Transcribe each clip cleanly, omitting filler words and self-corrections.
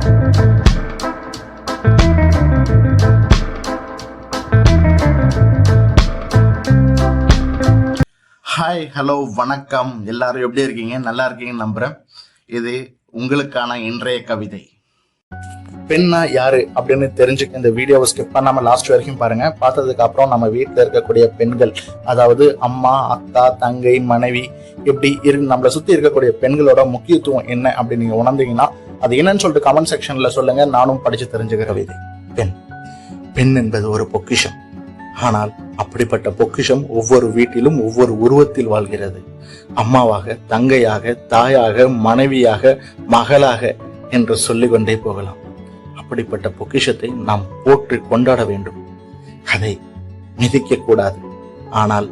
Hi, hello, வணக்கம். எல்லாரும் எப்படி இருக்கீங்க? நல்லா இருக்கீங்கன்னு நம்புறேன். இது உங்களுக்கான இன்றைய கவிதை. பெண்ணா யாரு அப்படின்னு தெரிஞ்சுக்க இந்த வீடியோவை ஸ்கிப் பண்ணாம லாஸ்ட் வரைக்கும் பாருங்க. பார்த்ததுக்கு அப்புறம் நம்ம வீட்டில் இருக்கக்கூடிய பெண்கள், அதாவது அம்மா, அக்கா, தங்கை, மனைவி, இப்படி நம்மளை சுத்தி இருக்கக்கூடிய பெண்களோட முக்கியத்துவம் என்ன அப்படின்னு நீங்க உணர்ந்தீங்கன்னா அது என்னன்னு சொல்லிட்டு கமெண்ட் செக்ஷன்ல சொல்லுங்க. நானும் படிச்சு தெரிஞ்சுக்கிற கவிதை. பெண் என்பது ஒரு பொக்கிஷம். ஆனால் அப்படிப்பட்ட பொக்கிஷம் ஒவ்வொரு வீட்டிலும் ஒவ்வொரு உருவத்தில் வாழ்கிறது. அம்மாவாக, தங்கையாக, தாயாக, மனைவியாக, மகளாக என்று சொல்லிக் கொண்டே போகலாம். அப்படிப்பட்ட பொக்கிஷத்தை நாம் போற்றி கொண்டாட வேண்டும். அதை மிதிக்க கூடாது. ஆனால்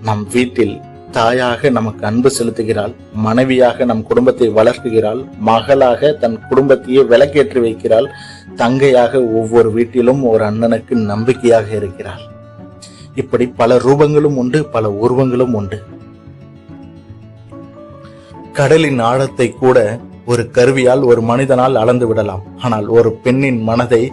நம் வீட்டில் தாயாக நமக்கு அன்பு செலுத்துகிறாள், மனைவியாக நம் குடும்பத்தை வளர்க்குகிறாள், மகளாக தன் குடும்பத்தையே விளக்கேற்றி வைக்கிறாள், தங்கையாக ஒவ்வொரு வீட்டிலும் ஒரு அண்ணனுக்கு நம்பிக்கையாக இருக்கிறாள். இப்படி பல ரூபங்களும் உண்டு, பல உருவங்களும் உண்டு. கடலின் ஆழத்தை கூட ஒரு கருவியால் ஒரு மனிதனால் அளந்து விடலாம். ஆனால் ஒரு பெண்ணின் மனதை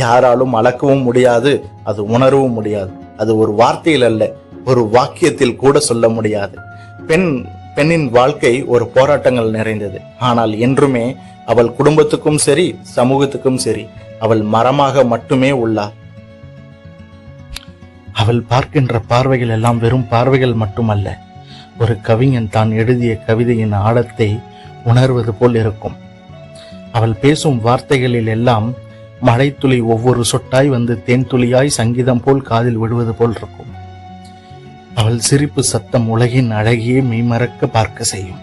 யாராலும் அளக்கவும் முடியாது, அது உணரவும் முடியாது. அது ஒரு வார்த்தையில் அல்ல, ஒரு வாக்கியத்தில் கூட சொல்ல முடியாது. பெண்ணின் வாழ்க்கை ஒரு போராட்டங்கள் நிறைந்தது. ஆனால் என்றுமே அவள் குடும்பத்துக்கும் சரி, சமூகத்துக்கும் சரி, அவள் மரமாக மட்டுமே உள்ளார். அவள் பார்க்கின்ற பார்வைகள் எல்லாம் வெறும் பார்வைகள் மட்டுமல்ல, ஒரு கவிஞன் தான் எழுதிய கவிதையின் ஆழத்தை உணர்வது போல் இருக்கும். அவள் பேசும் வார்த்தைகளில் எல்லாம் மழை துளி ஒவ்வொரு சொட்டாய் வந்து தேன் துளியாய் சங்கீதம் போல் காதில் விடுவது போல் இருக்கும். அவள் சிரிப்பு சத்தம் உலகின் அழகியே மெய்மறக்க பார்க்க செய்யும்.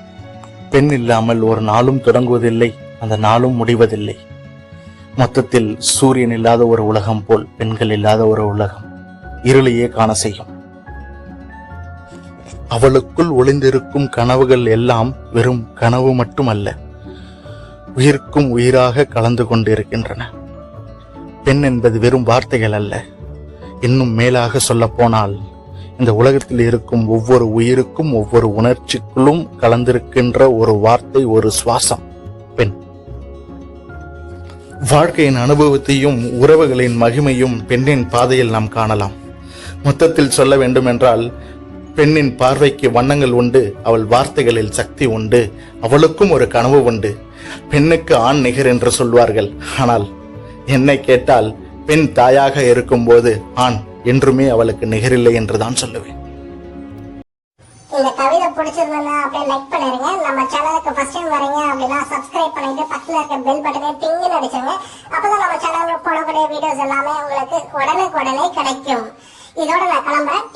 பெண் இல்லாமல் ஒரு நாளும் தொடங்குவதில்லை, அந்த நாளும் முடிவதில்லை. மொத்தத்தில் சூரியன் இல்லாத ஒரு உலகம் போல் பெண்கள் இல்லாத ஒரு உலகம் இருளையே காண செய்யும். அவளுக்குள் ஒளிந்திருக்கும் கனவுகள் எல்லாம் வெறும் கனவு மட்டுமல்ல, உயிருக்கும் உயிராக கலந்து கொண்டிருக்கின்றன. பெண் என்பது வெறும் வார்த்தைகள் அல்ல. இன்னும் மேலாக சொல்ல போனால், இந்த உலகத்தில் இருக்கும் ஒவ்வொரு உயிருக்கும் ஒவ்வொரு உணர்ச்சிக்குள்ளும் கலந்திருக்கின்ற ஒரு வார்த்தை, ஒரு சுவாசம் பெண். வாழ்க்கையின் அனுபவத்தையும் உறவுகளின் மகிமையும் பெண்ணின் பாதையில் நாம் காணலாம். மொத்தத்தில் சொல்ல வேண்டும் என்றால், பெண்ணின் பார்வைக்கு வண்ணங்கள் உண்டு, அவள் வார்த்தைகளில் சக்தி உண்டு, அவளுக்கும் ஒரு கனவு உண்டு. பெண்ணுக்கு ஆண் நிகர் என்று சொல்வார்கள். ஆனால் என்னை கேட்டால், பெண் தாயாக இருக்கும் போது ஆண் என்றுமே அவளுக்கு நிகரில்லை என்றுதான் சொல்லுவேன். இந்த கவிதை பிடிச்சிருந்தா அப்படியே லைக் பண்ணிருங்க. நம்ம சேனலுக்கு ஃபர்ஸ்ட் டைம் வரீங்க அப்படின்னா சப்ஸ்கிரைப் பண்ணிட்டு பக்கத்துல இருக்க பெல் பட்டனை டிங்னு அடிச்சுங்க. அப்பதான் நம்ம சேனல்ல போடக்கூடிய வீடியோஸ் எல்லாமே உங்களுக்கு உடனே கிடைக்கும். இதோட நான் கிளம்புறேன்.